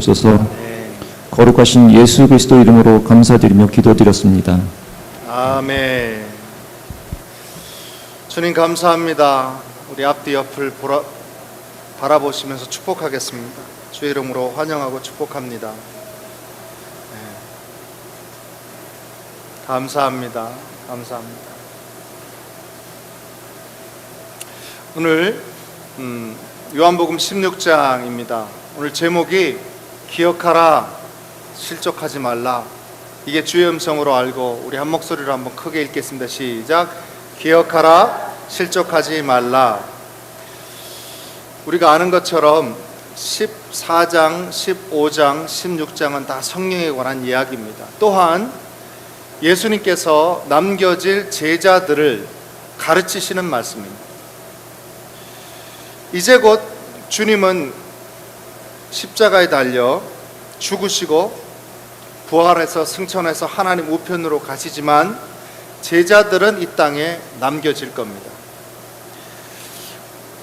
주옵소서. 거룩하신 예수 그리스도 이름으로 감사드리며 기도드렸습니다. 아멘. 주님 감사합니다. 우리 앞뒤 옆을 바라보시면서 축복하겠습니다. 주의 이름으로 환영하고 축복합니다. 감사합니다. 감사합니다. 오늘 요한복음 16장입니다. 오늘 제목이 기억하라, 실족하지 말라. 이게 주의 음성으로 알고 우리 한 목소리로 한번 크게 읽겠습니다. 시작. 기억하라, 실족하지 말라. 우리가 아는 것처럼 14장, 15장, 16장은 다 성령에 관한 이야기입니다. 또한 예수님께서 남겨질 제자들을 가르치시는 말씀입니다. 이제 곧 주님은 십자가에 달려 죽으시고 부활해서 승천해서 하나님 우편으로 가시지만 제자들은 이 땅에 남겨질 겁니다.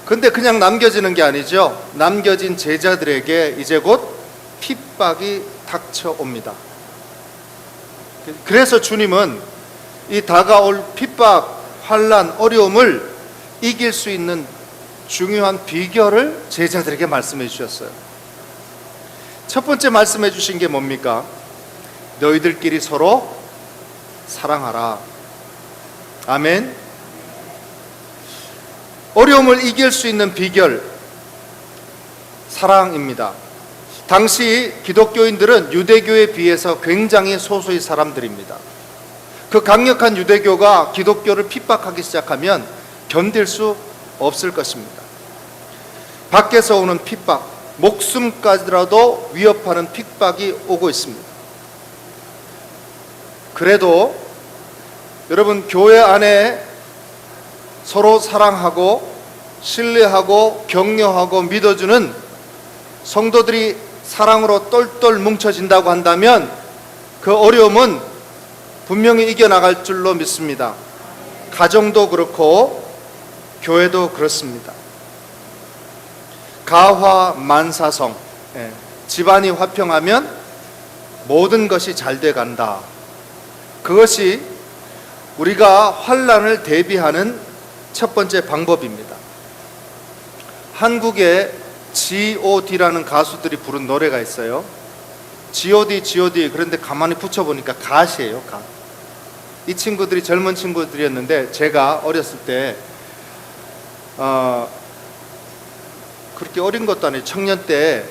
근데 그냥 남겨지는 게 아니죠. 남겨진 제자들에게 이제 곧 핍박이 닥쳐옵니다. 그래서 주님은 이 다가올 핍박, 환난, 어려움을 이길 수 있는 중요한 비결을 제자들에게 말씀해 주셨어요. 첫 번째 말씀해 주신 게 뭡니까? 너희들끼리 서로 사랑하라. 아멘. 어려움을 이길 수 있는 비결, 사랑입니다. 당시 기독교인들은 유대교에 비해서 굉장히 소수의 사람들입니다. 그 강력한 유대교가 기독교를 핍박하기 시작하면 견딜 수 없을 것입니다. 밖에서 오는 핍박, 목숨까지라도 위협하는 핍박이 오고 있습니다. 그래도 여러분, 교회 안에 서로 사랑하고 신뢰하고 격려하고 믿어주는 성도들이 사랑으로 똘똘 뭉쳐진다고 한다면 그 어려움은 분명히 이겨나갈 줄로 믿습니다. 가정도 그렇고 교회도 그렇습니다. 가화만사성, 집안이 화평하면 모든 것이 잘 돼간다. 그것이 우리가 환난을 대비하는 첫 번째 방법입니다. 한국에 G.O.D라는 가수들이 부른 노래가 있어요. G.O.D, G.O.D. 그런데 가만히 붙여보니까 갓이에요, 갓. 이 친구들이 젊은 친구들이었는데 제가 어렸을 때 그렇게 어린 것도 아니고 청년 때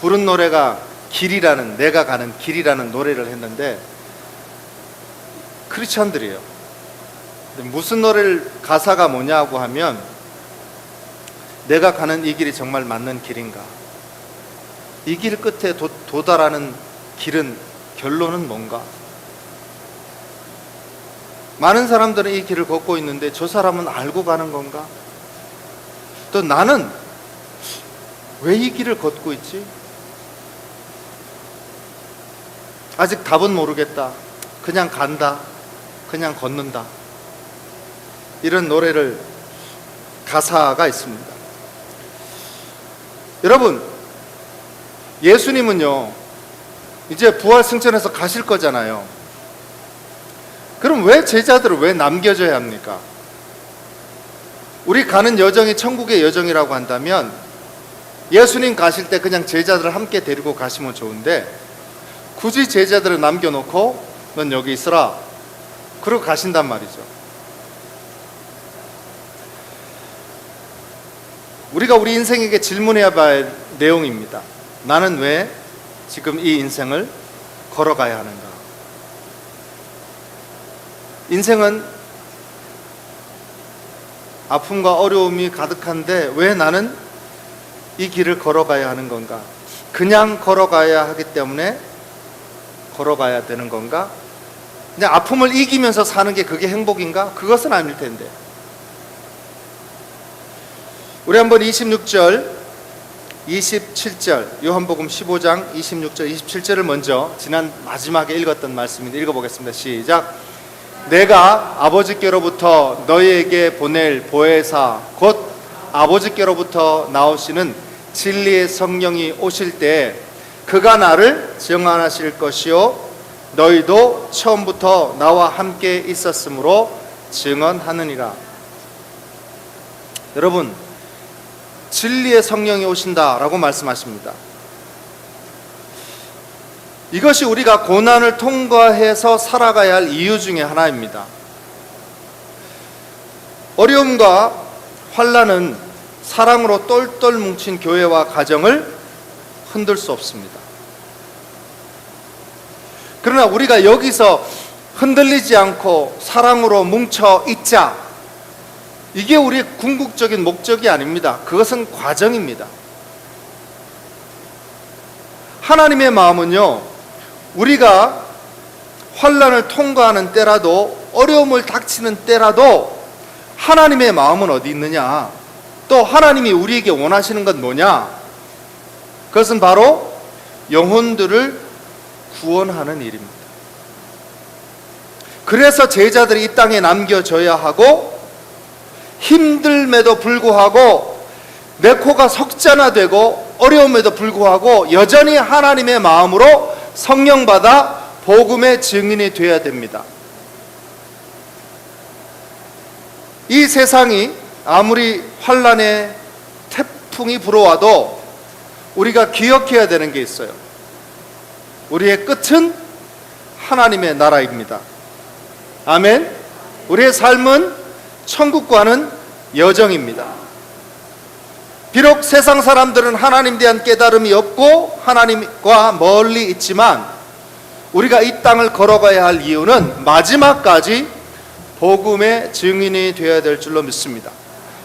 부른 노래가 길이라는, 내가 가는 길이라는 노래를 했는데 크리스찬들이에요. 무슨 노래를, 가사가 뭐냐고 하면 내가 가는 이 길이 정말 맞는 길인가? 이 길 끝에 도달하는 길은, 결론은 뭔가? 많은 사람들은 이 길을 걷고 있는데 저 사람은 알고 가는 건가? 또 나는 왜 이 길을 걷고 있지? 아직 답은 모르겠다. 그냥 간다. 그냥 걷는다. 이런 노래를, 가사가 있습니다. 여러분, 예수님은요 이제 부활 승천해서 가실 거잖아요. 그럼 왜 제자들을 왜 남겨줘야 합니까? 우리 가는 여정이 천국의 여정이라고 한다면 예수님 가실 때 그냥 제자들을 함께 데리고 가시면 좋은데 굳이 제자들을 남겨놓고 넌 여기 있으라 그러고 가신단 말이죠. 우리가 우리 인생에게 질문해야 할 내용입니다. 나는 왜 지금 이 인생을 걸어가야 하는가? 인생은 아픔과 어려움이 가득한데 왜 나는 이 길을 걸어가야 하는 건가? 그냥 걸어가야 하기 때문에 걸어가야 되는 건가? 그냥 아픔을 이기면서 사는 게 그게 행복인가? 그것은 아닐 텐데. 우리 한번 26절, 27절, 요한복음 15장 26절, 27절을 먼저 지난 마지막에 읽었던 말씀인데 읽어보겠습니다. 시작. 내가 아버지께로부터 너희에게 보낼 보혜사 곧 아버지께로부터 나오시는 진리의 성령이 오실 때 그가 나를 증언하실 것이요 너희도 처음부터 나와 함께 있었으므로 증언하느니라. 여러분, 진리의 성령이 오신다라고 말씀하십니다. 이것이 우리가 고난을 통과해서 살아가야 할 이유 중에 하나입니다. 어려움과 환난은 사랑으로 똘똘 뭉친 교회와 가정을 흔들 수 없습니다. 그러나 우리가 여기서 흔들리지 않고 사랑으로 뭉쳐 있자, 이게 우리의 궁극적인 목적이 아닙니다. 그것은 과정입니다. 하나님의 마음은요, 우리가 환난을 통과하는 때라도, 어려움을 닥치는 때라도 하나님의 마음은 어디 있느냐, 또 하나님이 우리에게 원하시는 건 뭐냐, 그것은 바로 영혼들을 구원하는 일입니다. 그래서 제자들이 이 땅에 남겨져야 하고, 힘듦에도 불구하고 내 코가 석자나되고 어려움에도 불구하고 여전히 하나님의 마음으로 성령 받아 복음의 증인이 되어야 됩니다. 이 세상이 아무리 환난의 태풍이 불어와도 우리가 기억해야 되는 게 있어요. 우리의 끝은 하나님의 나라입니다. 아멘. 우리의 삶은 천국과는 여정입니다. 비록 세상 사람들은 하나님에 대한 깨달음이 없고 하나님과 멀리 있지만, 우리가 이 땅을 걸어가야 할 이유는 마지막까지 복음의 증인이 되어야 될 줄로 믿습니다.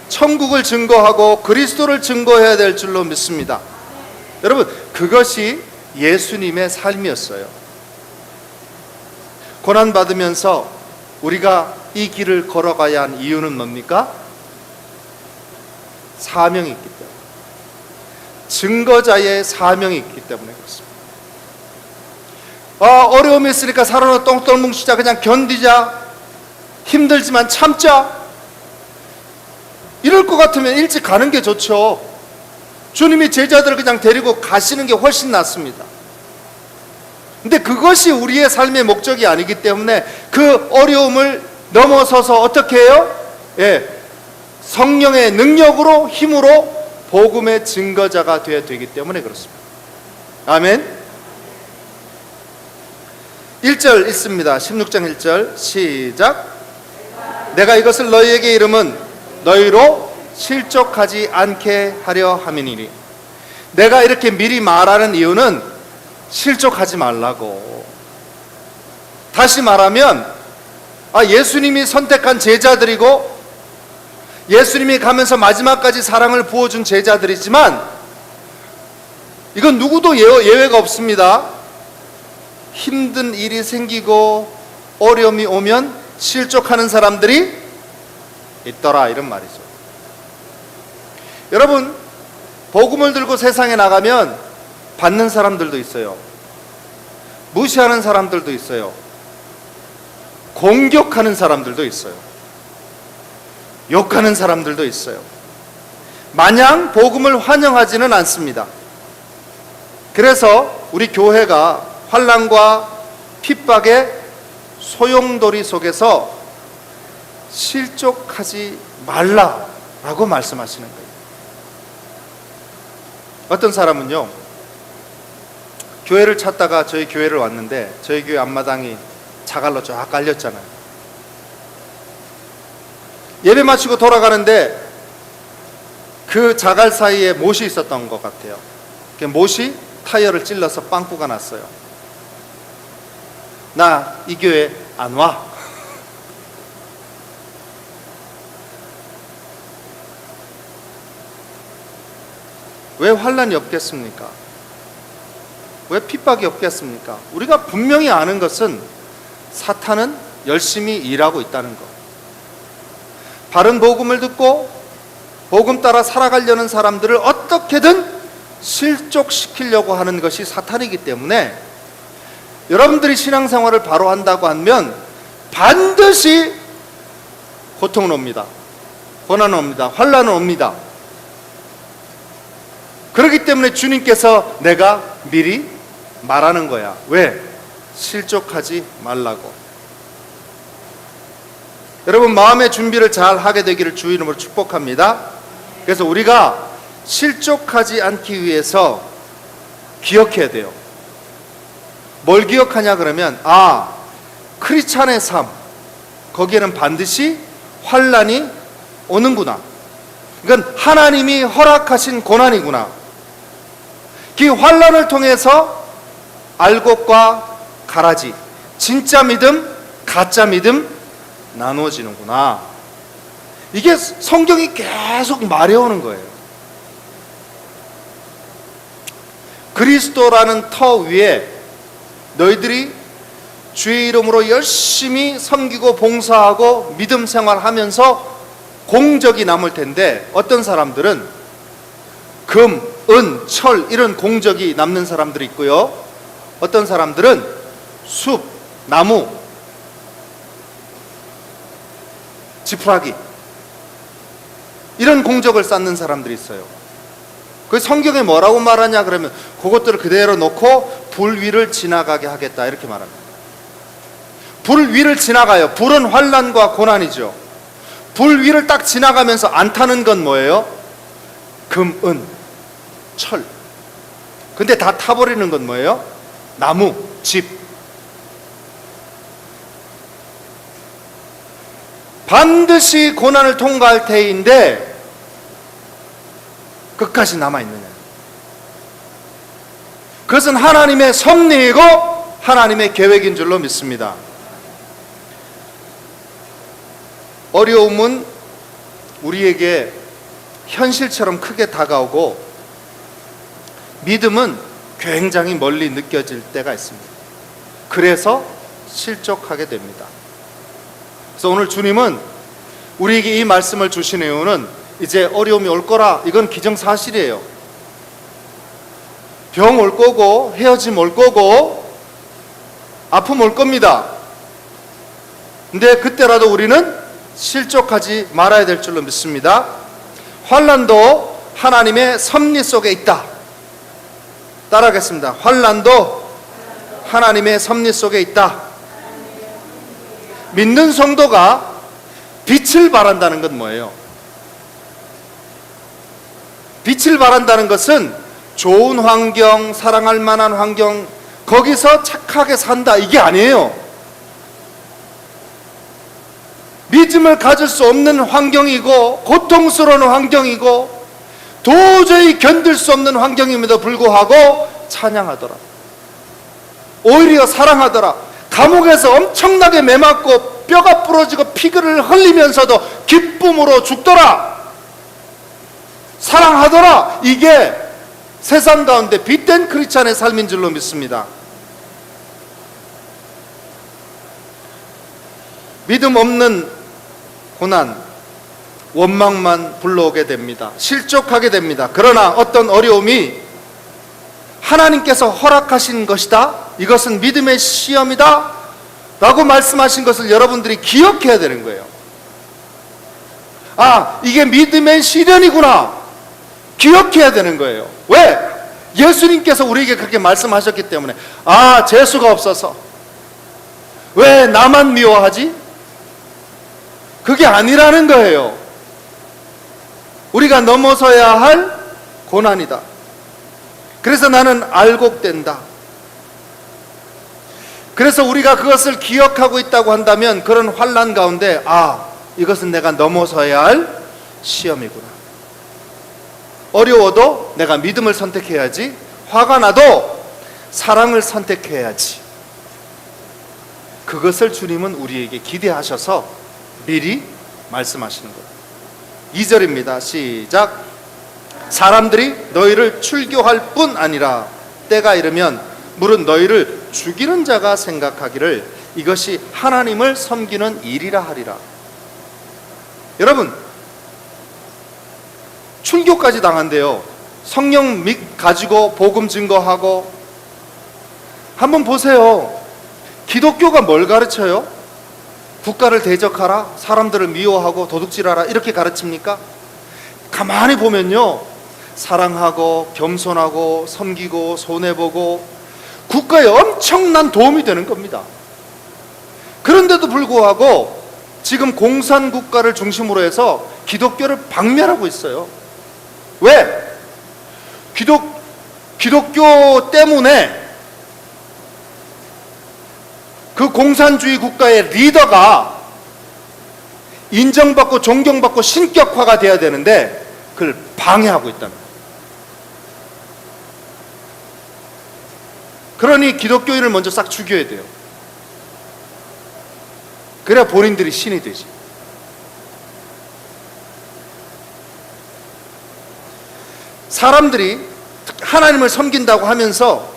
천국을 증거하고 그리스도를 증거해야 될 줄로 믿습니다. 여러분, 그것이 예수님의 삶이었어요. 고난받으면서 우리가 이 길을 걸어가야 한 이유는 뭡니까? 사명이 있기 때문에, 증거자의 사명이 있기 때문에 그렇습니다. 어려움이 있으니까 살아나 똥똥 뭉치자, 그냥 견디자, 힘들지만 참자, 이럴 것 같으면 일찍 가는 게 좋죠. 주님이 제자들을 그냥 데리고 가시는 게 훨씬 낫습니다. 근데 그것이 우리의 삶의 목적이 아니기 때문에 그 어려움을 넘어서서 어떻게 해요? 성령의 능력으로, 힘으로 복음의 증거자가 되어야 되기 때문에 그렇습니다. 아멘. 1절 있습니다. 16장 1절 시작. 내가 이것을 너희에게 이름은 너희로 실족하지 않게 하려 함이니리. 내가 이렇게 미리 말하는 이유는 실족하지 말라고. 다시 말하면 예수님이 선택한 제자들이고 예수님이 가면서 마지막까지 사랑을 부어준 제자들이지만, 이건 누구도 예외가 없습니다. 힘든 일이 생기고 어려움이 오면 실족하는 사람들이 있더라, 이런 말이죠. 여러분, 복음을 들고 세상에 나가면 받는 사람들도 있어요. 무시하는 사람들도 있어요. 공격하는 사람들도 있어요. 욕하는 사람들도 있어요. 마냥 복음을 환영하지는 않습니다. 그래서 우리 교회가 환난과 핍박의 소용돌이 속에서 실족하지 말라라고 말씀하시는 거예요. 어떤 사람은요, 교회를 찾다가 저희 교회를 왔는데 저희 교회 앞마당이 자갈로 쫙 깔렸잖아요. 예배 마치고 돌아가는데 그 자갈 사이에 못이 있었던 것 같아요. 그 못이 타이어를 찔러서 빵꾸가 났어요. 나 이 교회 안 와. 왜 환난이 없겠습니까? 왜 핍박이 없겠습니까? 우리가 분명히 아는 것은 사탄은 열심히 일하고 있다는 것. 바른 복음을 듣고 복음 따라 살아가려는 사람들을 어떻게든 실족시키려고 하는 것이 사탄이기 때문에, 여러분들이 신앙생활을 바로 한다고 하면 반드시 고통은 옵니다. 고난은 옵니다. 환난은 옵니다. 그렇기 때문에 주님께서 내가 미리 말하는 거야. 왜? 실족하지 말라고. 여러분, 마음의 준비를 잘 하게 되기를 주 이름으로 축복합니다. 그래서 우리가 실족하지 않기 위해서 기억해야 돼요. 뭘 기억하냐 그러면, 크리스찬의 삶, 거기에는 반드시 환난이 오는구나. 이건 하나님이 허락하신 고난이구나. 그 환난을 통해서 알곡과 가라지, 진짜 믿음, 가짜 믿음 나누어지는구나. 이게 성경이 계속 말해오는 거예요. 그리스도라는 터 위에 너희들이 주의 이름으로 열심히 섬기고 봉사하고 믿음 생활하면서 공적이 남을 텐데, 어떤 사람들은 금, 은, 철 이런 공적이 남는 사람들이 있고요. 어떤 사람들은 숲, 나무, 지푸라기 이런 공적을 쌓는 사람들이 있어요. 그 성경에 뭐라고 말하냐 그러면, 그것들을 그대로 놓고 불 위를 지나가게 하겠다 이렇게 말합니다. 불 위를 지나가요. 불은 환난과 고난이죠. 불 위를 딱 지나가면서 안 타는 건 뭐예요? 금, 은, 철. 근데 다 타버리는 건 뭐예요? 나무, 집. 반드시 고난을 통과할 때인데 끝까지 남아있느냐. 그것은 하나님의 섭리이고 하나님의 계획인 줄로 믿습니다. 어려움은 우리에게 현실처럼 크게 다가오고, 믿음은 굉장히 멀리 느껴질 때가 있습니다. 그래서 실족하게 됩니다. 그래서 오늘 주님은 우리에게 이 말씀을 주신 이유는, 이제 어려움이 올 거라, 이건 기정사실이에요. 병 올 거고, 헤어짐 올 거고, 아픔 올 겁니다. 근데 그때라도 우리는 실족하지 말아야 될 줄로 믿습니다. 환난도 하나님의 섭리 속에 있다. 따라하겠습니다. 환난도 하나님의 섭리 속에 있다. 믿는 성도가 빛을 발한다는 건 뭐예요? 빛을 발한다는 것은 좋은 환경, 사랑할 만한 환경, 거기서 착하게 산다, 이게 아니에요. 믿음을 가질 수 없는 환경이고, 고통스러운 환경이고, 도저히 견딜 수 없는 환경임에도 불구하고 찬양하더라. 오히려 사랑하더라. 감옥에서 엄청나게 매맞고 뼈가 부러지고 피를 흘리면서도 기쁨으로 죽더라. 사랑하더라. 이게 세상 가운데 빛된 크리스찬의 삶인 줄로 믿습니다. 믿음 없는 고난, 원망만 불러오게 됩니다. 실족하게 됩니다. 그러나 어떤 어려움이 하나님께서 허락하신 것이다, 이것은 믿음의 시험이다 라고 말씀하신 것을 여러분들이 기억해야 되는 거예요. 이게 믿음의 시련이구나, 기억해야 되는 거예요. 왜? 예수님께서 우리에게 그렇게 말씀하셨기 때문에. 재수가 없어서 왜 나만 미워하지? 그게 아니라는 거예요. 우리가 넘어서야 할 고난이다. 그래서 나는 알곡된다. 그래서 우리가 그것을 기억하고 있다고 한다면, 그런 환난 가운데 이것은 내가 넘어서야 할 시험이구나. 어려워도 내가 믿음을 선택해야지, 화가 나도 사랑을 선택해야지. 그것을 주님은 우리에게 기대하셔서 미리 말씀하시는 거예요. 2절입니다. 시작. 사람들이 너희를 출교할 뿐 아니라 때가 이르면 물은 너희를 죽이는 자가 생각하기를 이것이 하나님을 섬기는 일이라 하리라. 여러분, 출교까지 당한대요. 성령 가지고 복음 증거하고. 한번 보세요. 기독교가 뭘 가르쳐요? 국가를 대적하라, 사람들을 미워하고 도둑질하라, 이렇게 가르칩니까? 가만히 보면요, 사랑하고 겸손하고 섬기고 손해보고 국가에 엄청난 도움이 되는 겁니다. 그런데도 불구하고 지금 공산국가를 중심으로 해서 기독교를 박멸하고 있어요. 왜? 기독교 때문에 그 공산주의 국가의 리더가 인정받고 존경받고 신격화가 돼야 되는데 그걸 방해하고 있다는 거예요. 그러니 기독교인을 먼저 싹 죽여야 돼요. 그래야 본인들이 신이 되지. 사람들이 하나님을 섬긴다고 하면서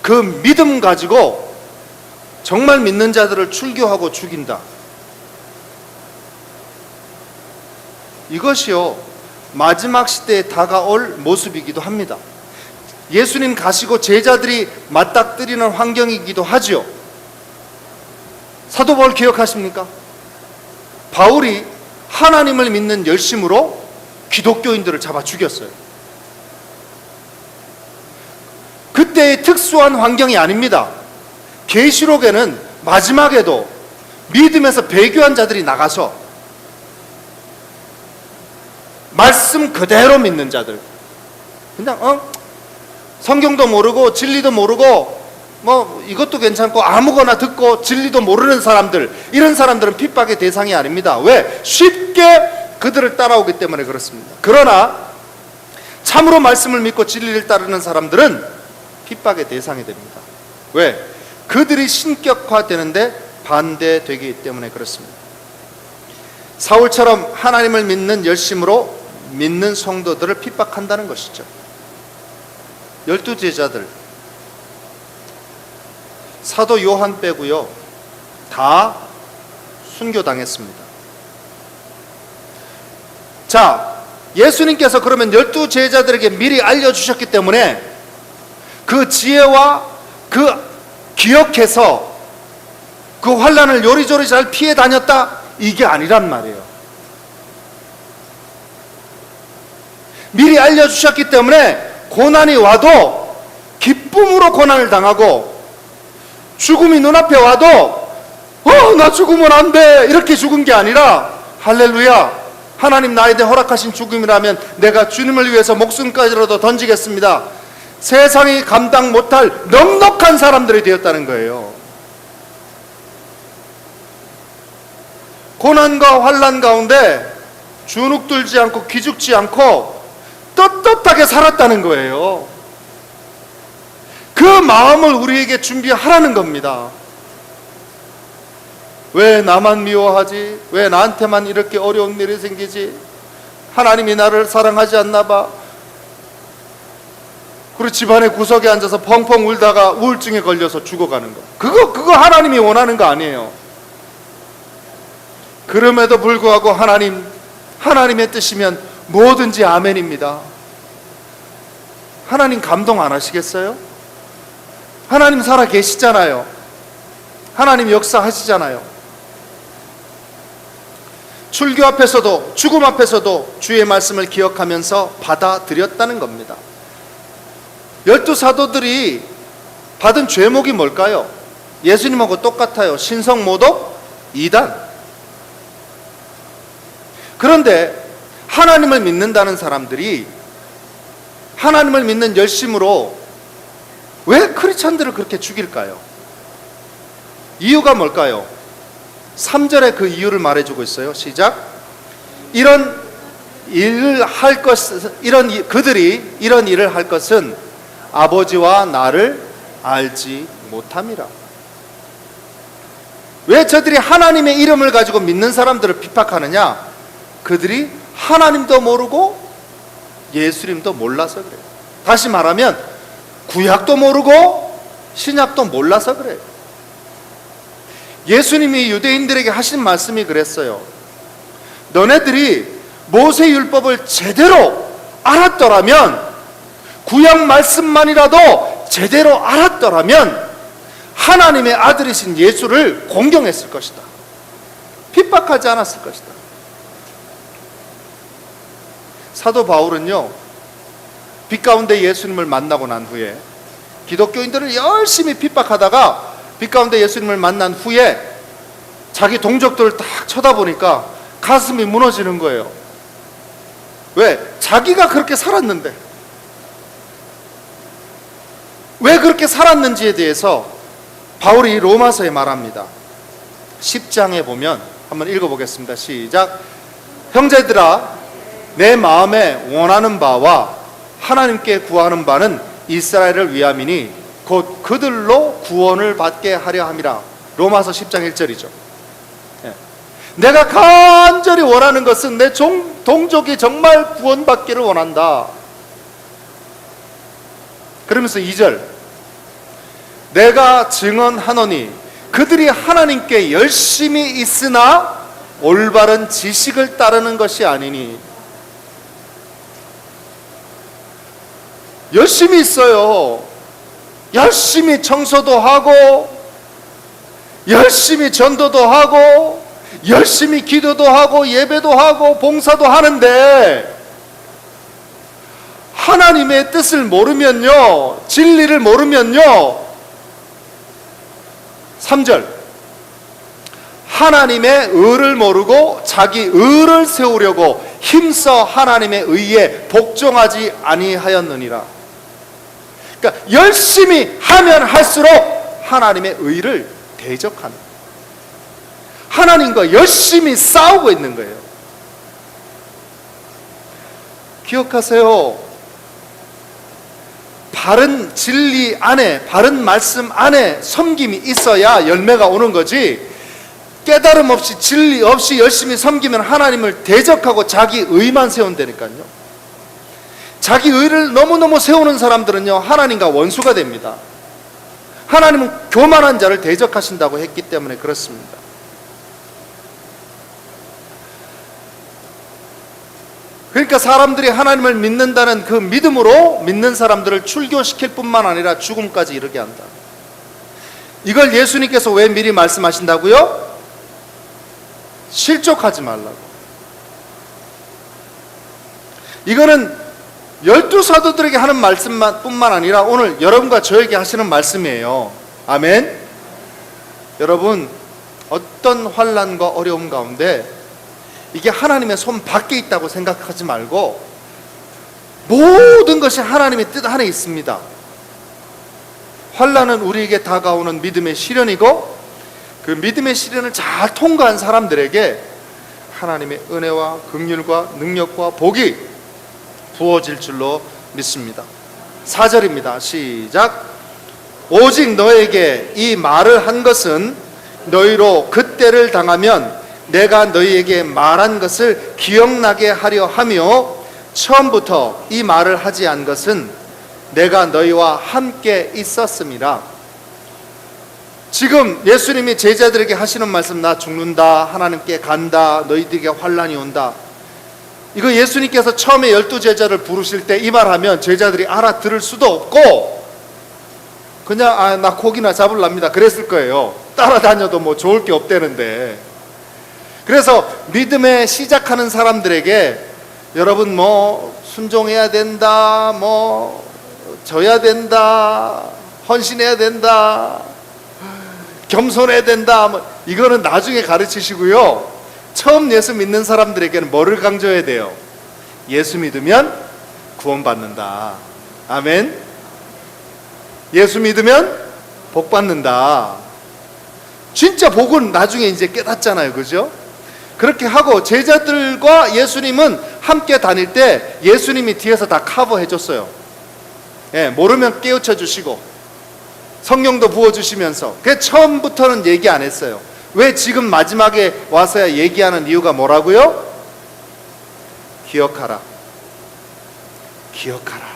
그 믿음 가지고 정말 믿는 자들을 출교하고 죽인다. 이것이요, 마지막 시대에 다가올 모습이기도 합니다. 예수님 가시고 제자들이 맞닥뜨리는 환경이기도 하지요. 사도 바울 기억하십니까? 바울이 하나님을 믿는 열심으로 기독교인들을 잡아 죽였어요. 그때의 특수한 환경이 아닙니다. 계시록에는 마지막에도 믿음에서 배교한 자들이 나가서 말씀 그대로 믿는 자들, 그냥 성경도 모르고 진리도 모르고 뭐 이것도 괜찮고 아무거나 듣고 진리도 모르는 사람들, 이런 사람들은 핍박의 대상이 아닙니다. 왜? 쉽게 그들을 따라오기 때문에 그렇습니다. 그러나 참으로 말씀을 믿고 진리를 따르는 사람들은 핍박의 대상이 됩니다. 왜? 그들이 신격화되는데 반대되기 때문에 그렇습니다. 사울처럼 하나님을 믿는 열심으로 믿는 성도들을 핍박한다는 것이죠. 12제자들, 사도 요한 빼고요, 다 순교당했습니다. 자, 예수님께서 그러면 12제자들에게 미리 알려주셨기 때문에 그 지혜와 그 기억해서 그 환난을 요리조리 잘 피해 다녔다, 이게 아니란 말이에요. 미리 알려주셨기 때문에 고난이 와도 기쁨으로 고난을 당하고, 죽음이 눈앞에 와도 나 죽으면 안 돼 이렇게 죽은 게 아니라, 할렐루야, 하나님 나에게 허락하신 죽음이라면 내가 주님을 위해서 목숨까지라도 던지겠습니다. 세상이 감당 못할 넉넉한 사람들이 되었다는 거예요. 고난과 환난 가운데 주눅들지 않고 기죽지 않고 떳떳하게 살았다는 거예요. 그 마음을 우리에게 준비하라는 겁니다. 왜 나만 미워하지? 왜 나한테만 이렇게 어려운 일이 생기지? 하나님이 나를 사랑하지 않나 봐. 그리고 집안의 구석에 앉아서 펑펑 울다가 우울증에 걸려서 죽어가는 거, 그거 하나님이 원하는 거 아니에요. 그럼에도 불구하고 하나님의 뜻이면 뭐든지 아멘입니다. 하나님 감동 안 하시겠어요? 하나님 살아 계시잖아요. 하나님 역사하시잖아요. 출교 앞에서도 죽음 앞에서도 주의 말씀을 기억하면서 받아들였다는 겁니다. 12사도들이 받은 죄목이 뭘까요? 예수님하고 똑같아요. 신성모독, 이단. 그런데 하나님을 믿는다는 사람들이 하나님을 믿는 열심으로 왜 크리스찬들을 그렇게 죽일까요? 이유가 뭘까요? 3절에 그 이유를 말해주고 있어요. 시작. 그들이 이런 일을 할 것은 아버지와 나를 알지 못함이라. 왜 저들이 하나님의 이름을 가지고 믿는 사람들을 핍박하느냐? 그들이 하나님도 모르고 예수님도 몰라서 그래요. 다시 말하면 구약도 모르고 신약도 몰라서 그래요. 예수님이 유대인들에게 하신 말씀이 그랬어요. 너네들이 모세율법을 제대로 알았더라면, 구약 말씀만이라도 제대로 알았더라면 하나님의 아들이신 예수를 공경했을 것이다. 핍박하지 않았을 것이다. 사도 바울은요, 빛 가운데 예수님을 만나고 난 후에 기독교인들을 열심히 핍박하다가 빛 가운데 예수님을 만난 후에 자기 동족들을 딱 쳐다보니까 가슴이 무너지는 거예요. 왜? 자기가 그렇게 살았는데, 왜 그렇게 살았는지에 대해서 바울이 로마서에 말합니다. 10장에 보면 한번 읽어보겠습니다. 시작. 형제들아, 내 마음에 원하는 바와 하나님께 구하는 바는 이스라엘을 위함이니 곧 그들로 구원을 받게 하려 함이라. 로마서 10장 1절이죠. 내가 간절히 원하는 것은 내 동족이 정말 구원받기를 원한다. 그러면서 2절, 내가 증언하노니 그들이 하나님께 열심히 있으나 올바른 지식을 따르는 것이 아니니. 열심히 있어요. 열심히 청소도 하고, 열심히 전도도 하고, 열심히 기도도 하고, 예배도 하고, 봉사도 하는데 하나님의 뜻을 모르면요, 진리를 모르면요, 3절, 하나님의 의를 모르고 자기 의를 세우려고 힘써 하나님의 의에 복종하지 아니하였느니라. 그러니까 열심히 하면 할수록 하나님의 의를 대적하는, 하나님과 열심히 싸우고 있는 거예요. 기억하세요. 바른 진리 안에, 바른 말씀 안에 섬김이 있어야 열매가 오는 거지, 깨달음 없이, 진리 없이 열심히 섬기면 하나님을 대적하고 자기 의만 세운다니까요. 자기 의를 너무너무 세우는 사람들은요, 하나님과 원수가 됩니다. 하나님은 교만한 자를 대적하신다고 했기 때문에 그렇습니다. 그러니까 사람들이 하나님을 믿는다는 그 믿음으로 믿는 사람들을 출교시킬 뿐만 아니라 죽음까지 이르게 한다. 이걸 예수님께서 왜 미리 말씀하신다고요? 실족하지 말라고. 이거는 12사도들에게 하는 말씀뿐만 아니라 오늘 여러분과 저에게 하시는 말씀이에요. 아멘. 여러분, 어떤 환난과 어려움 가운데 이게 하나님의 손 밖에 있다고 생각하지 말고, 모든 것이 하나님의 뜻 안에 있습니다. 환난은 우리에게 다가오는 믿음의 시련이고, 그 믿음의 시련을 잘 통과한 사람들에게 하나님의 은혜와 긍휼과 능력과 복이 부어질 줄로 믿습니다. 4절입니다. 시작. 오직 너에게 이 말을 한 것은 너희로 그때를 당하면 내가 너희에게 말한 것을 기억나게 하려 하며, 처음부터 이 말을 하지 않은 것은 내가 너희와 함께 있었음이라. 지금 예수님이 제자들에게 하시는 말씀, 나 죽는다, 하나님께 간다, 너희들에게 환난이 온다, 이거 예수님께서 처음에 12제자를 부르실 때 이 말하면 제자들이 알아들을 수도 없고 그냥 나 고기나 잡을랍니다 그랬을 거예요. 따라다녀도 뭐 좋을 게 없다는데. 그래서 믿음에 시작하는 사람들에게 여러분 뭐 순종해야 된다, 뭐 져야 된다, 헌신해야 된다, 겸손해야 된다, 뭐 이거는 나중에 가르치시고요. 처음 예수 믿는 사람들에게는 뭐를 강조해야 돼요? 예수 믿으면 구원받는다. 아멘. 예수 믿으면 복 받는다. 진짜 복은 나중에 이제 깨닫잖아요, 그죠? 그렇게 하고 제자들과 예수님은 함께 다닐 때 예수님이 뒤에서 다 커버해 줬어요. 예, 모르면 깨우쳐 주시고 성령도 부어주시면서. 그래서 처음부터는 얘기 안 했어요. 왜 지금 마지막에 와서야 얘기하는 이유가 뭐라고요? 기억하라. 기억하라.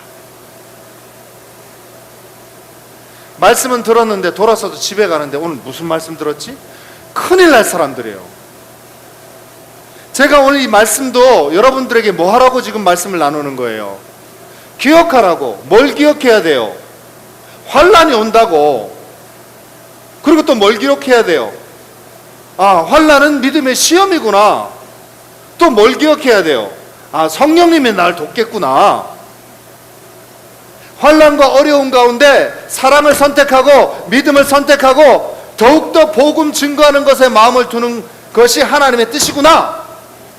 말씀은 들었는데 돌아서도 집에 가는데 오늘 무슨 말씀 들었지? 큰일 날 사람들이에요. 제가 오늘 이 말씀도 여러분들에게 뭐 하라고 지금 말씀을 나누는 거예요? 기억하라고. 뭘 기억해야 돼요? 환난이 온다고. 그리고 또 뭘 기억해야 돼요? 환난은 믿음의 시험이구나. 또 뭘 기억해야 돼요? 성령님이 날 돕겠구나. 환난과 어려움 가운데 사랑을 선택하고 믿음을 선택하고 더욱더 복음 증거하는 것에 마음을 두는 것이 하나님의 뜻이구나.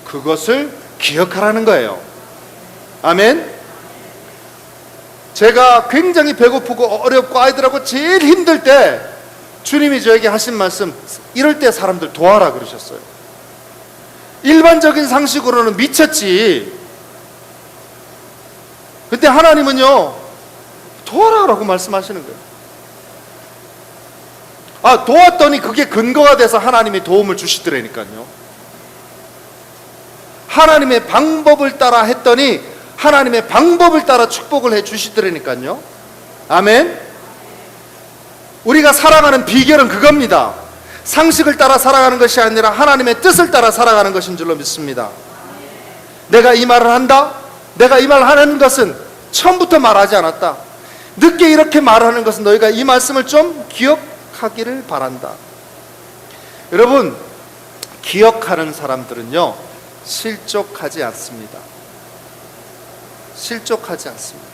그것을 기억하라는 거예요. 아멘. 제가 굉장히 배고프고 어렵고 아이들하고 제일 힘들 때 주님이 저에게 하신 말씀, 이럴 때 사람들 도와라 그러셨어요. 일반적인 상식으로는 미쳤지. 근데 하나님은요, 도와라라고 말씀하시는 거예요. 도왔더니 그게 근거가 돼서 하나님이 도움을 주시더라니까요. 하나님의 방법을 따라 했더니 하나님의 방법을 따라 축복을 해 주시더라니까요. 아멘. 우리가 살아가는 비결은 그겁니다. 상식을 따라 살아가는 것이 아니라 하나님의 뜻을 따라 살아가는 것인 줄로 믿습니다. 내가 이 말을 한다, 내가 이 말을 하는 것은 처음부터 말하지 않았다. 늦게 이렇게 말하는 것은 너희가 이 말씀을 좀 기억하기를 바란다. 여러분, 기억하는 사람들은요, 실족하지 않습니다. 실족하지 않습니다.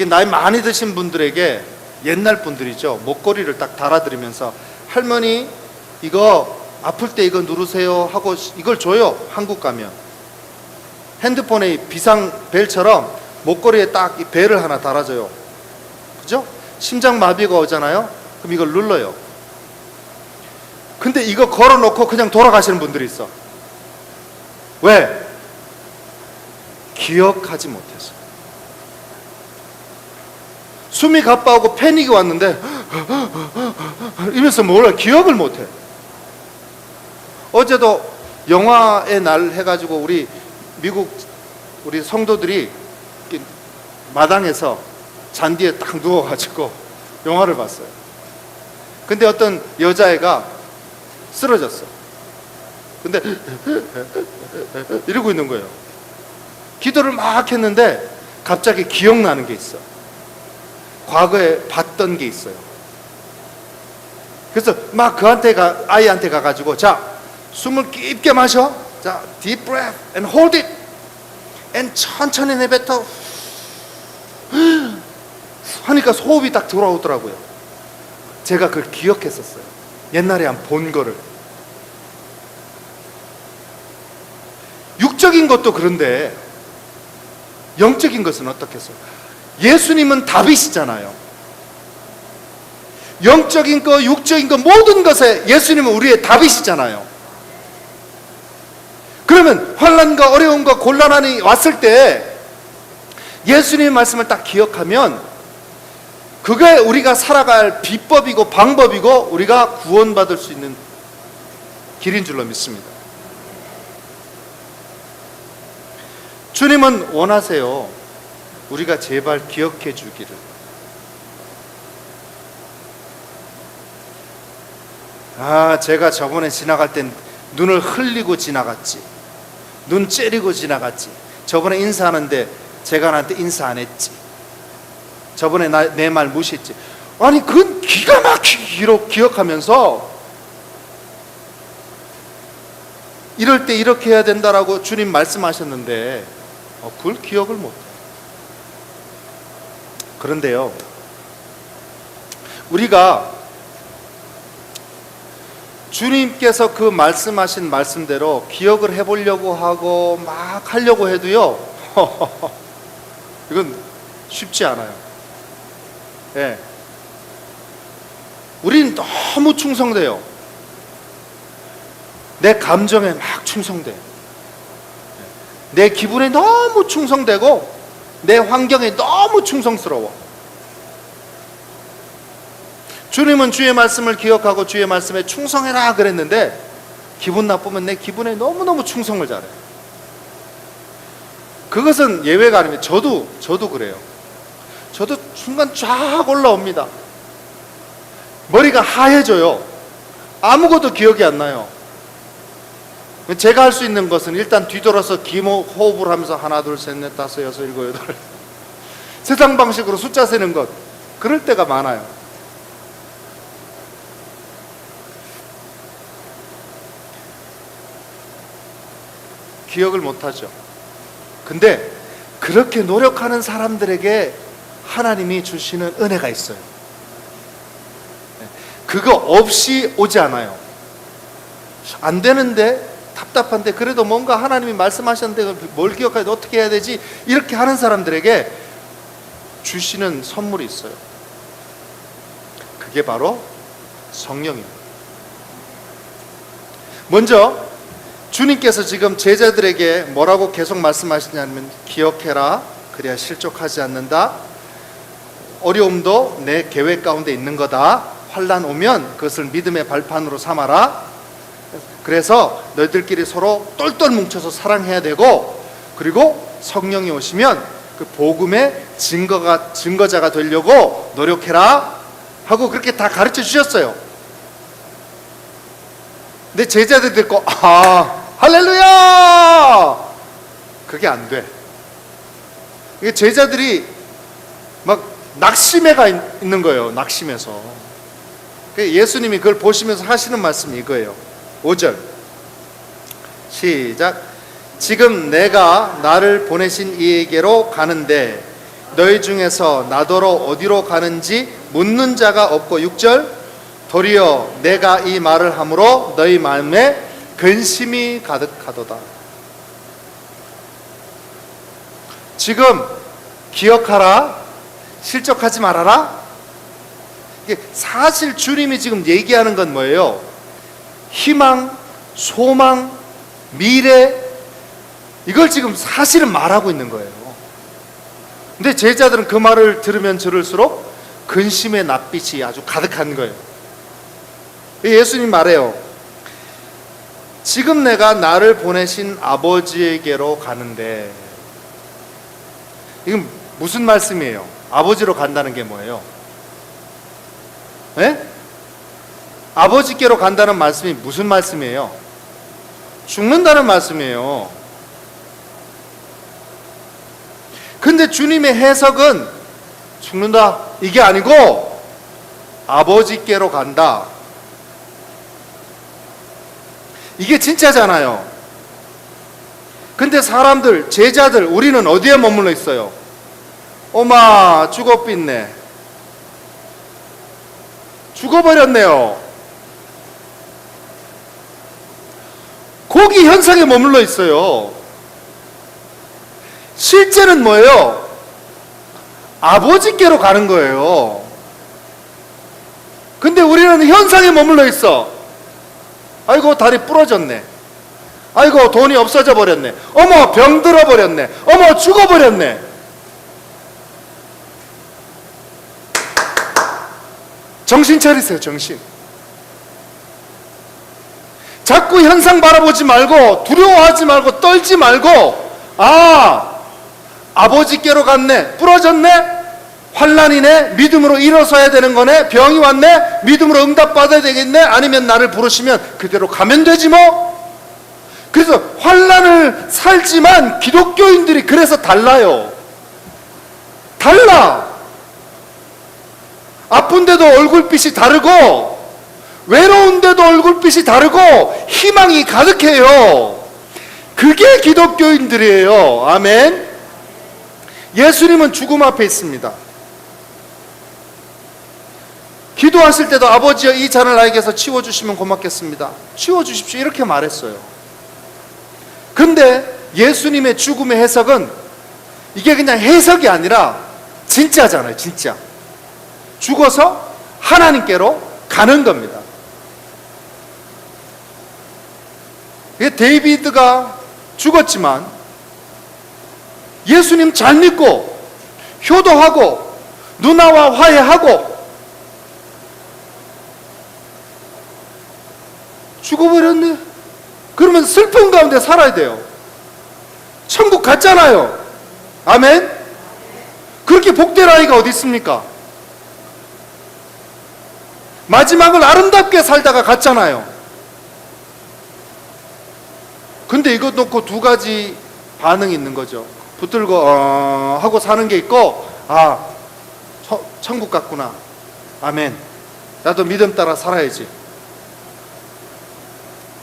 나이 많이 드신 분들에게, 옛날 분들이죠, 목걸이를 딱 달아드리면서 할머니 이거 아플 때 이거 누르세요 하고 이걸 줘요. 한국 가면 핸드폰에 비상벨처럼 목걸이에 딱 이 벨을 하나 달아줘요. 그죠? 심장마비가 오잖아요. 그럼 이걸 눌러요. 근데 이거 걸어놓고 그냥 돌아가시는 분들이 있어. 왜? 기억하지 못해서. 숨이 가빠오고 패닉이 왔는데 이러면서 몰라, 기억을 못해. 어제도 영화의 날 해가지고 우리 미국 우리 성도들이 마당에서 잔디에 딱 누워가지고 영화를 봤어요. 근데 어떤 여자애가 쓰러졌어. 근데 이러고 있는 거예요. 기도를 막 했는데 갑자기 기억나는 게 있어. 과거에 봤던 게 있어요. 그래서 막 아이한테 가가지고, 자, 숨을 깊게 마셔. 자, deep breath and hold it. and 천천히 내뱉어. 하니까 호흡이 딱 돌아오더라고요. 제가 그걸 기억했었어요. 옛날에 한 본 거를. 육적인 것도 그런데 영적인 것은 어떻겠어요? 예수님은 답이시잖아요. 영적인 거, 육적인 거, 모든 것에 예수님은 우리의 답이시잖아요. 그러면 환난과 어려움과 곤란함이 왔을 때 예수님의 말씀을 딱 기억하면 그게 우리가 살아갈 비법이고 방법이고 우리가 구원받을 수 있는 길인 줄로 믿습니다. 주님은 원하세요. 우리가 제발 기억해 주기를. 제가 저번에 지나갈 땐 눈을 흘리고 지나갔지. 눈 째리고 지나갔지. 저번에 인사하는데 제가 나한테 인사 안 했지. 저번에 내 말 무시했지. 아니, 그건 기가 막히게 기억하면서 이럴 때 이렇게 해야 된다라고 주님 말씀하셨는데 그걸 기억을 못해. 그런데요, 우리가 주님께서 그 말씀하신 말씀대로 기억을 해보려고 하고 막 하려고 해도요 이건 쉽지 않아요. 예. 우린 너무 충성돼요. 내 감정에 막 충성돼. 내 기분에 너무 충성되고 내 환경에 너무 충성스러워. 주님은 주의 말씀을 기억하고 주의 말씀에 충성해라 그랬는데 기분 나쁘면 내 기분에 너무너무 충성을 잘해. 그것은 예외가 아닙니다. 저도 그래요. 저도 순간 쫙 올라옵니다. 머리가 하얘져요. 아무것도 기억이 안 나요. 제가 할 수 있는 것은 일단 뒤돌아서 호흡을 하면서 하나, 둘, 셋, 넷, 다섯, 여섯, 일곱, 여덟 세상 방식으로 숫자 세는 것, 그럴 때가 많아요. 기억을 못하죠. 근데 그렇게 노력하는 사람들에게 하나님이 주시는 은혜가 있어요. 그거 없이 오지 않아요. 안 되는데, 답답한데, 그래도 뭔가 하나님이 말씀하셨는데 뭘 기억해야 돼, 어떻게 해야 되지, 이렇게 하는 사람들에게 주시는 선물이 있어요. 그게 바로 성령입니다. 먼저 주님께서 지금 제자들에게 뭐라고 계속 말씀하시냐면, 기억해라, 그래야 실족하지 않는다. 어려움도 내 계획 가운데 있는 거다. 환난 오면 그것을 믿음의 발판으로 삼아라. 그래서 너희들끼리 서로 똘똘 뭉쳐서 사랑해야 되고, 그리고 성령이 오시면 그 복음의 증거자가 되려고 노력해라 하고 그렇게 다 가르쳐 주셨어요. 근데 제자들 듣고 할렐루야! 그게 안 돼. 이게 제자들이 막 낙심해가 있는 거예요. 낙심해서. 예수님이 그걸 보시면서 하시는 말씀이 이거예요. 5절 시작. 지금 내가 나를 보내신 이에게로 가는데 너희 중에서 나더러 어디로 가는지 묻는 자가 없고, 6절 도리어 내가 이 말을 함으로 너희 마음에 근심이 가득하도다. 지금 기억하라, 실족하지 말아라. 이게 사실 주님이 지금 얘기하는 건 뭐예요? 희망, 소망, 미래, 이걸 지금 사실은 말하고 있는 거예요. 근데 제자들은 그 말을 들으면 들을수록 근심의 낯빛이 아주 가득한 거예요. 예수님 말해요. 지금 내가 나를 보내신 아버지에게로 가는데, 이건 무슨 말씀이에요? 아버지로 간다는 게 뭐예요? 네? 아버지께로 간다는 말씀이 무슨 말씀이에요? 죽는다는 말씀이에요. 근데 주님의 해석은 죽는다 이게 아니고 아버지께로 간다, 이게 진짜잖아요. 근데 사람들, 제자들, 우리는 어디에 머물러 있어요? 오마 죽어빛네, 죽어버렸네요. 거기 현상에 머물러 있어요. 실제는 뭐예요? 아버지께로 가는 거예요. 근데 우리는 현상에 머물러 있어. 아이고 다리 부러졌네, 아이고 돈이 없어져 버렸네, 어머 병들어 버렸네, 어머 죽어버렸네. 정신 차리세요. 정신. 자꾸 현상 바라보지 말고, 두려워하지 말고, 떨지 말고, 아버지께로 갔네, 부러졌네, 환난이네, 믿음으로 일어서야 되는 거네, 병이 왔네, 믿음으로 응답받아야 되겠네, 아니면 나를 부르시면 그대로 가면 되지 뭐. 그래서 환난을 살지만 기독교인들이 그래서 달라요. 달라. 아픈데도 얼굴빛이 다르고, 외로운데도 얼굴빛이 다르고, 희망이 가득해요. 그게 기독교인들이에요. 아멘. 예수님은 죽음 앞에 있습니다. 기도하실 때도 아버지여 이 잔을 나에게서 치워주시면 고맙겠습니다, 치워주십시오, 이렇게 말했어요. 근데 예수님의 죽음의 해석은 이게 그냥 해석이 아니라 진짜잖아요. 진짜 죽어서 하나님께로 가는 겁니다. 데이비드가 죽었지만 예수님 잘 믿고 효도하고 누나와 화해하고 죽어버렸네. 그러면 슬픈 가운데 살아야 돼요. 천국 갔잖아요. 아멘. 그렇게 복될 아이가 어디 있습니까? 마지막을 아름답게 살다가 갔잖아요. 근데 이거 놓고 두 가지 반응이 있는 거죠. 붙들고 하고 사는 게 있고, 천국 갔구나, 아멘, 나도 믿음 따라 살아야지,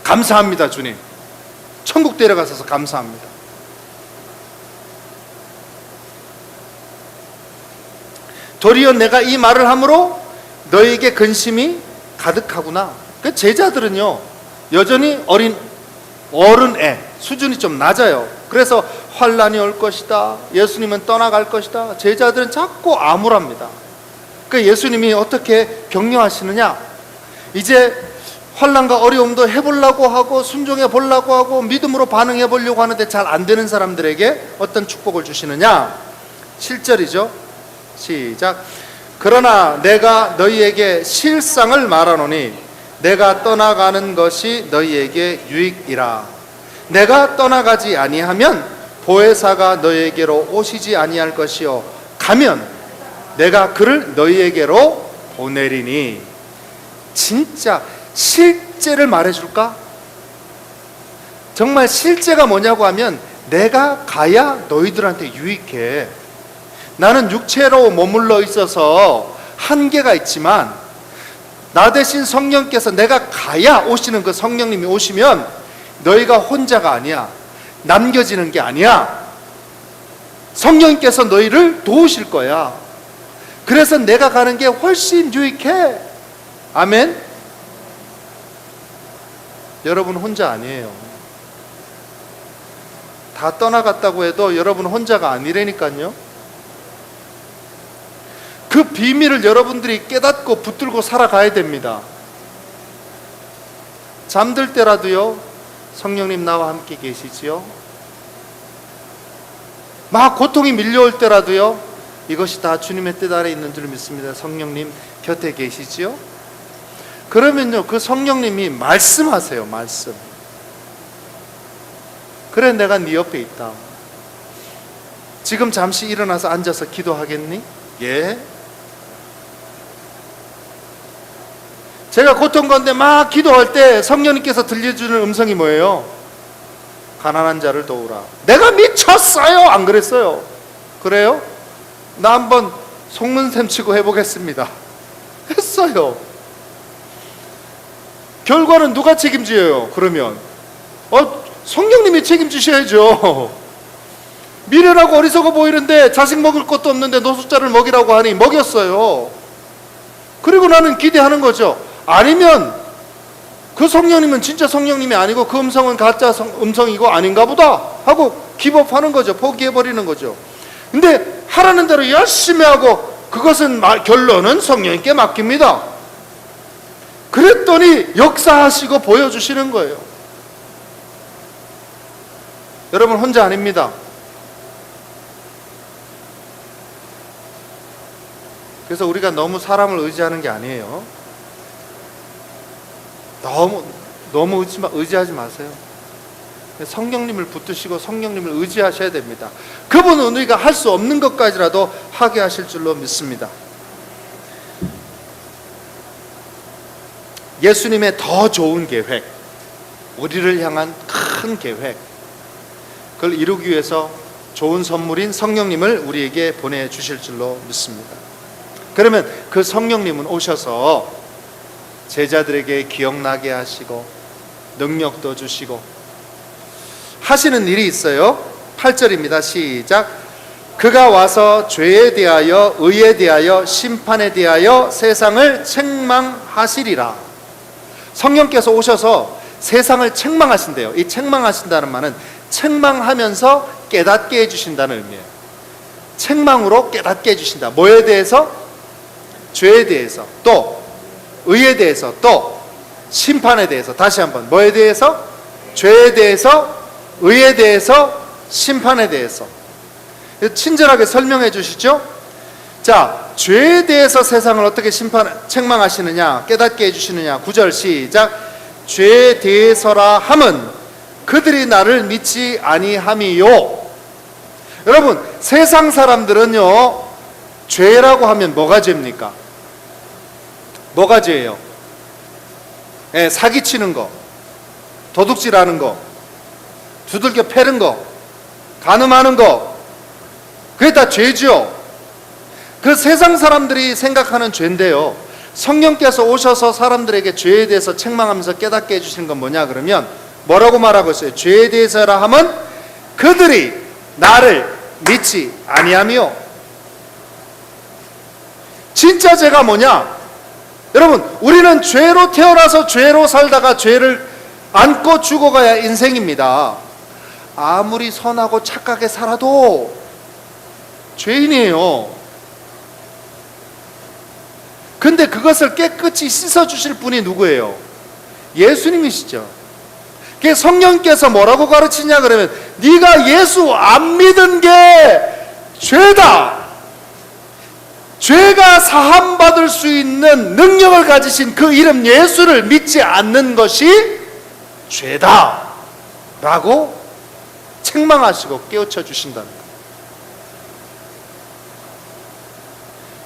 감사합니다 주님, 천국 데려가셔서 감사합니다. 도리어 내가 이 말을 함으로 너희에게 근심이 가득하구나. 그 제자들은요 여전히 어른애 수준이 좀 낮아요. 그래서 환란이 올 것이다, 예수님은 떠나갈 것이다. 제자들은 자꾸 암울합니다. 그 예수님이 어떻게 격려하시느냐, 이제 환란과 어려움도 해보려고 하고 순종해 보려고 하고 믿음으로 반응해 보려고 하는데 잘 안 되는 사람들에게 어떤 축복을 주시느냐. 7절이죠. 시작. 그러나 내가 너희에게 실상을 말하노니 내가 떠나가는 것이 너희에게 유익이라. 내가 떠나가지 아니하면 보혜사가 너희에게로 오시지 아니할 것이요 가면 내가 그를 너희에게로 보내리니. 진짜 실제를 말해줄까? 정말 실제가 뭐냐고 하면 내가 가야 너희들한테 유익해. 나는 육체로 머물러 있어서 한계가 있지만 나 대신 성령께서 내가 가야 오시는 그 성령님이 오시면 너희가 혼자가 아니야. 남겨지는 게 아니야. 성령께서 너희를 도우실 거야. 그래서 내가 가는 게 훨씬 유익해. 아멘. 여러분 혼자 아니에요. 다 떠나갔다고 해도 여러분 혼자가 아니라니까요. 그 비밀을 여러분들이 깨닫고 붙들고 살아가야 됩니다. 잠들 때라도요 성령님 나와 함께 계시지요. 막 고통이 밀려올 때라도요 이것이 다 주님의 뜻 아래 있는 줄 믿습니다. 성령님 곁에 계시지요. 그러면요 그 성령님이 말씀하세요. 말씀. 그래 내가 네 옆에 있다. 지금 잠시 일어나서 앉아서 기도하겠니? 예. 제가 고통 가운데 막 기도할 때 성령님께서 들려주는 음성이 뭐예요? 가난한 자를 도우라. 내가 미쳤어요. 안 그랬어요? 그래요? 나 한번 속는셈 치고 해보겠습니다. 했어요. 결과는 누가 책임져요? 그러면 성령님이 책임지셔야죠. 미련하고 어리석어 보이는데 자식 먹을 것도 없는데 노숙자를 먹이라고 하니 먹였어요. 그리고 나는 기대하는 거죠. 아니면 그 성령님은 진짜 성령님이 아니고 그 음성은 가짜 음성이고 아닌가 보다 하고 기법하는 거죠. 포기해버리는 거죠. 근데 하라는 대로 열심히 하고 그것은 결론은 성령님께 맡깁니다. 그랬더니 역사하시고 보여주시는 거예요. 여러분 혼자 아닙니다. 그래서 우리가 너무 사람을 의지하는 게 아니에요. 너무 의지하지 마세요. 성령님을 붙드시고 성령님을 의지하셔야 됩니다. 그분은 우리가 할 수 없는 것까지라도 하게 하실 줄로 믿습니다. 예수님의 더 좋은 계획, 우리를 향한 큰 계획, 그걸 이루기 위해서 좋은 선물인 성령님을 우리에게 보내주실 줄로 믿습니다. 그러면 그 성령님은 오셔서 제자들에게 기억나게 하시고 능력도 주시고 하시는 일이 있어요. 8절입니다. 시작. 그가 와서 죄에 대하여 의에 대하여 심판에 대하여 세상을 책망하시리라. 성령께서 오셔서 세상을 책망하신대요. 이 책망하신다는 말은 책망하면서 깨닫게 해주신다는 의미예요. 책망으로 깨닫게 해주신다. 뭐에 대해서? 죄에 대해서, 또 의에 대해서, 또 심판에 대해서. 다시 한번 뭐에 대해서? 죄에 대해서, 의에 대해서, 심판에 대해서. 친절하게 설명해 주시죠. 자, 죄에 대해서 세상을 어떻게 책망하시느냐, 깨닫게 해주시느냐. 9절 시작. 죄에 대해서라 함은 그들이 나를 믿지 아니함이요. 여러분 세상 사람들은요 죄라고 하면 뭐가 죄입니까? 뭐가 죄예요? 사기치는 거, 도둑질하는 거, 두들겨 패는 거, 간음하는 거, 그게 다 죄죠. 그 세상 사람들이 생각하는 죄인데요, 성령께서 오셔서 사람들에게 죄에 대해서 책망하면서 깨닫게 해주시는 건 뭐냐 그러면 뭐라고 말하고 있어요? 죄에 대해서라 하면 그들이 나를 믿지 아니하며. 진짜 죄가 뭐냐? 여러분, 우리는 죄로 태어나서 죄로 살다가 죄를 안고 죽어가야 인생입니다. 아무리 선하고 착하게 살아도 죄인이에요. 근데 그것을 깨끗이 씻어주실 분이 누구예요? 예수님이시죠. 그게 성령께서 뭐라고 가르치냐 그러면, 네가 예수 안 믿은 게 죄다. 죄가 사함받을 수 있는 능력을 가지신 그 이름 예수를 믿지 않는 것이 죄다 라고 책망하시고 깨우쳐 주신다는 거예요.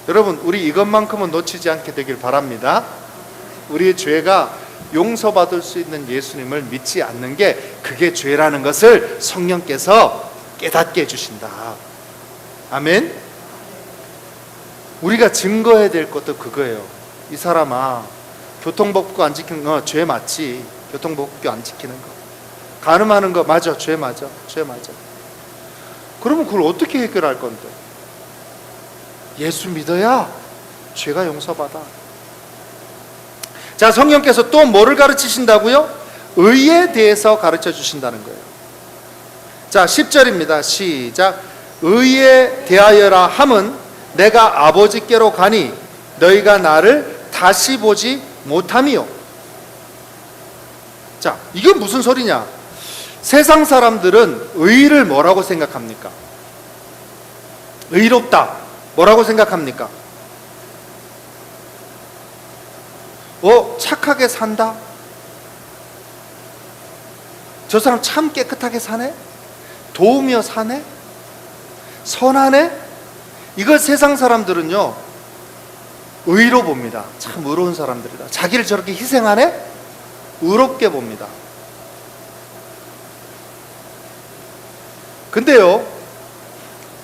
여러분, 우리 이것만큼은 놓치지 않게 되길 바랍니다. 우리의 죄가 용서받을 수 있는 예수님을 믿지 않는 게, 그게 죄라는 것을 성령께서 깨닫게 해주신다. 아멘. 우리가 증거해야 될 것도 그거예요. 이 사람아, 교통법규 안 지키는 거 죄 맞지. 교통법규 안 지키는 거, 간음하는 거 맞아, 죄 맞아, 죄 맞아. 그러면 그걸 어떻게 해결할 건데? 예수 믿어야 죄가 용서받아. 자, 성령께서 또 뭐를 가르치신다고요? 의에 대해서 가르쳐 주신다는 거예요. 자, 10절입니다. 시작. 의에 대하여라 함은 내가 아버지께로 가니 너희가 나를 다시 보지 못함이요. 자, 이게 무슨 소리냐? 세상 사람들은 의를 뭐라고 생각합니까? 의롭다 뭐라고 생각합니까? 착하게 산다? 저 사람 참 깨끗하게 사네? 도우며 사네? 선하네? 이걸 세상 사람들은요, 의로 봅니다. 참 의로운 사람들이다. 자기를 저렇게 희생하네? 의롭게 봅니다. 근데요,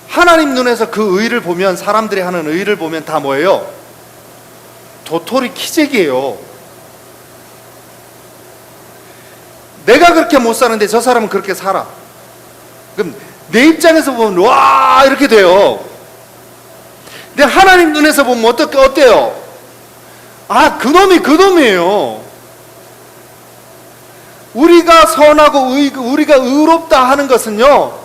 하나님 눈에서 그 의를 보면, 사람들이 하는 의를 보면 다 뭐예요? 도토리 키재기예요. 내가 그렇게 못 사는데 저 사람은 그렇게 살아. 그럼 내 입장에서 보면 와 이렇게 돼요. 근데 하나님 눈에서 보면 어때요? 아, 그놈이 그놈이에요. 우리가 선하고 우리가 의롭다 하는 것은요,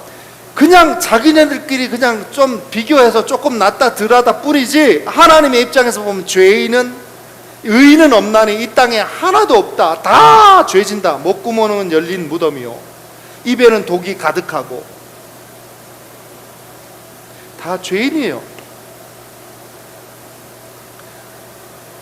그냥 자기네들끼리 그냥 좀 비교해서 조금 낫다 덜하다 뿐이지, 하나님의 입장에서 보면 의인은 없나니 이 땅에 하나도 없다. 다 죄진다. 목구멍은 열린 무덤이요, 입에는 독이 가득하고 다 죄인이에요.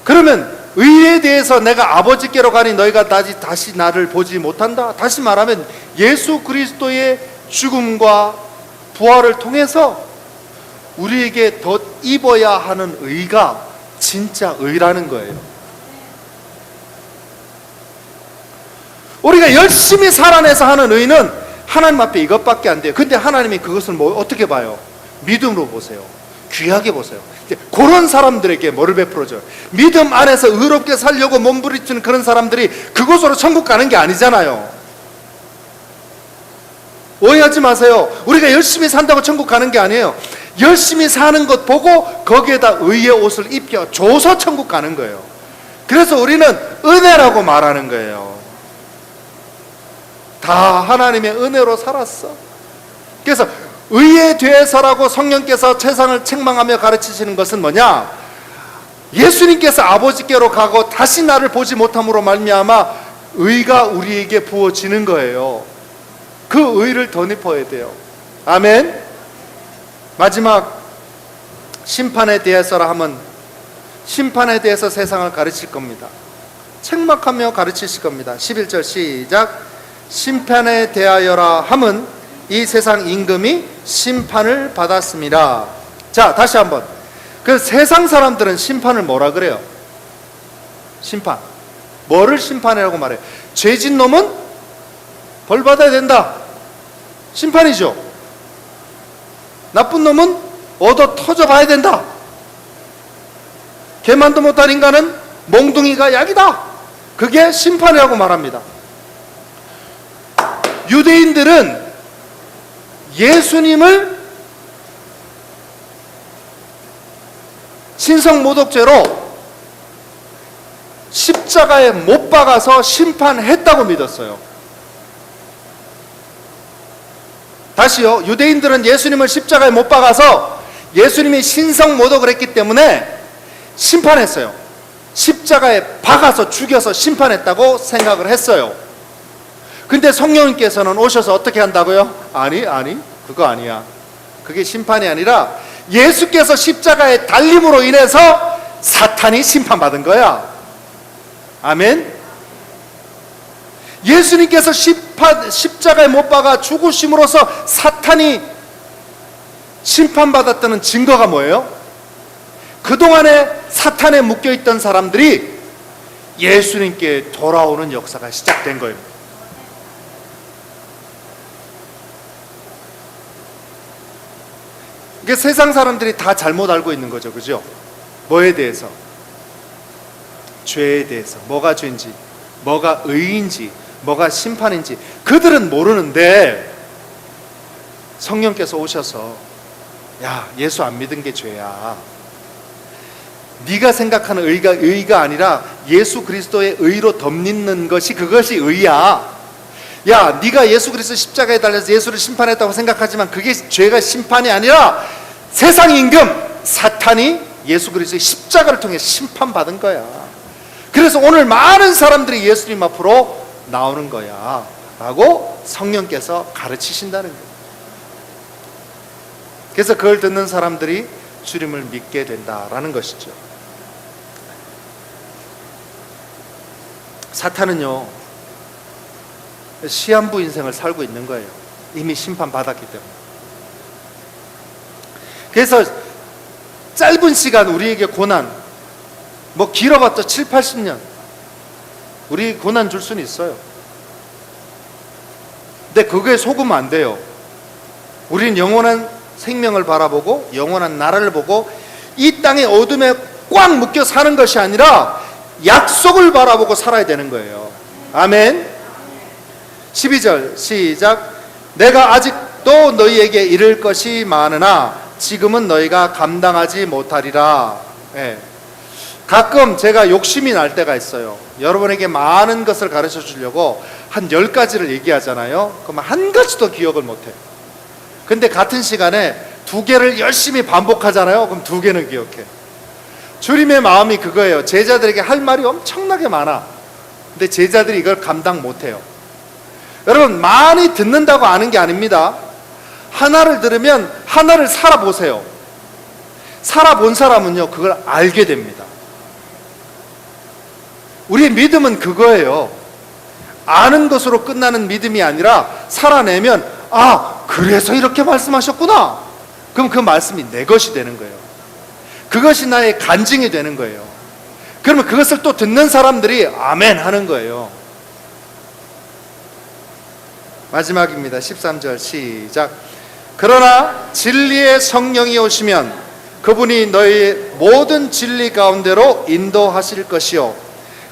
그러면 의에 대해서 내가 아버지께로 가니 너희가 다시 나를 보지 못한다. 다시 말하면 예수 그리스도의 죽음과 부활을 통해서 우리에게 더 입어야 하는 의가 진짜 의라는 거예요. 우리가 열심히 살아내서 하는 의는 하나님 앞에 이것밖에 안 돼요. 근데 하나님이 그것을 어떻게 봐요? 믿음으로 보세요. 귀하게 보세요. 그런 사람들에게 뭐를 베풀어줘요? 믿음 안에서 의롭게 살려고 몸부림치는 그런 사람들이 그곳으로 천국 가는 게 아니잖아요. 오해하지 마세요. 우리가 열심히 산다고 천국 가는 게 아니에요. 열심히 사는 것 보고 거기에다 의의 옷을 입혀줘서 천국 가는 거예요. 그래서 우리는 은혜라고 말하는 거예요. 다 하나님의 은혜로 살았어. 그래서 의에 대해서라고 성령께서 세상을 책망하며 가르치시는 것은 뭐냐? 예수님께서 아버지께로 가고 다시 나를 보지 못함으로 말미암아 의가 우리에게 부어지는 거예요. 그 의를 덧입어야 돼요. 아멘. 마지막 심판에 대해서라 하면, 심판에 대해서 세상을 가르칠 겁니다. 책망하며 가르치실 겁니다. 11절 시작. 심판에 대하여라 함은 이 세상 임금이 심판을 받았습니다. 자, 다시 한번. 그 세상 사람들은 심판을 뭐라 그래요? 심판. 뭐를 심판이라고 말해요? 죄진 놈은 벌 받아야 된다. 심판이죠. 나쁜 놈은 얻어 터져 봐야 된다. 개만도 못한 인간은 몽둥이가 약이다. 그게 심판이라고 말합니다. 유대인들은 예수님을 신성모독죄로 십자가에 못 박아서 심판했다고 믿었어요. 다시요, 유대인들은 예수님을 십자가에 못 박아서 예수님이 신성모독을 했기 때문에 심판했어요. 십자가에 박아서 죽여서 심판했다고 생각을 했어요. 근데 성령님께서는 오셔서 어떻게 한다고요? 아니 그거 아니야. 그게 심판이 아니라 예수께서 십자가에 달림으로 인해서 사탄이 심판받은 거야. 아멘. 예수님께서 십자가에 못 박아 죽으심으로써 사탄이 심판받았다는 증거가 뭐예요? 그동안에 사탄에 묶여있던 사람들이 예수님께 돌아오는 역사가 시작된 거예요. 이게 세상 사람들이 다 잘못 알고 있는 거죠. 그죠? 뭐에 대해서? 죄에 대해서. 뭐가 죄인지, 뭐가 의인지, 뭐가 심판인지 그들은 모르는데 성령께서 오셔서 야, 예수 안 믿은 게 죄야. 네가 생각하는 의가 아니라 예수 그리스도의 의로 덧입는 것이 그것이 의야. 야, 네가 예수 그리스도 십자가에 달려서 예수를 심판했다고 생각하지만 그게 죄가 심판이 아니라 세상 임금 사탄이 예수 그리스도의 십자가를 통해 심판받은 거야. 그래서 오늘 많은 사람들이 예수님 앞으로 나오는 거야 라고 성령께서 가르치신다는 거예요. 그래서 그걸 듣는 사람들이 주님을 믿게 된다라는 것이죠. 사탄은요, 시한부 인생을 살고 있는 거예요. 이미 심판받았기 때문에. 그래서 짧은 시간 우리에게 고난, 뭐 길어봤자 7, 80년 우리 고난 줄 수는 있어요. 근데 그거에 속으면 안 돼요. 우리는 영원한 생명을 바라보고 영원한 나라를 보고 이 땅의 어둠에 꽉 묶여 사는 것이 아니라 약속을 바라보고 살아야 되는 거예요. 아멘. 12절 시작. 내가 아직도 너희에게 이를 것이 많으나 지금은 너희가 감당하지 못하리라. 예. 가끔 제가 욕심이 날 때가 있어요. 여러분에게 많은 것을 가르쳐 주려고 한 10가지를 얘기하잖아요. 그럼 한 가지도 기억을 못해요. 근데 같은 시간에 2개를 열심히 반복하잖아요. 그럼 2개는 기억해. 주님의 마음이 그거예요. 제자들에게 할 말이 엄청나게 많아. 근데 제자들이 이걸 감당 못해요. 여러분, 많이 듣는다고 아는 게 아닙니다. 하나를 들으면 하나를 살아보세요. 살아본 사람은요, 그걸 알게 됩니다. 우리의 믿음은 그거예요. 아는 것으로 끝나는 믿음이 아니라 살아내면 아, 그래서 이렇게 말씀하셨구나. 그럼 그 말씀이 내 것이 되는 거예요. 그것이 나의 간증이 되는 거예요. 그러면 그것을 또 듣는 사람들이 아멘 하는 거예요. 마지막입니다. 13절 시작. 그러나 진리의 성령이 오시면 그분이 너희 모든 진리 가운데로 인도하실 것이요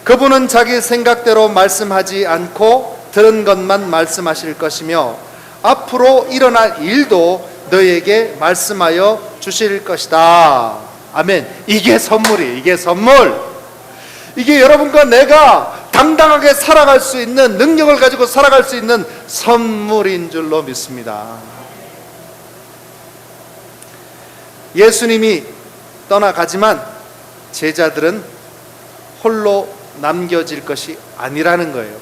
그분은 자기 생각대로 말씀하지 않고 들은 것만 말씀하실 것이며 앞으로 일어날 일도 너희에게 말씀하여 주실 것이다. 아멘. 이게 선물이에요. 이게 선물. 이게 여러분과 내가 당당하게 살아갈 수 있는 능력을 가지고 살아갈 수 있는 선물인 줄로 믿습니다. 예수님이 떠나가지만 제자들은 홀로 남겨질 것이 아니라는 거예요.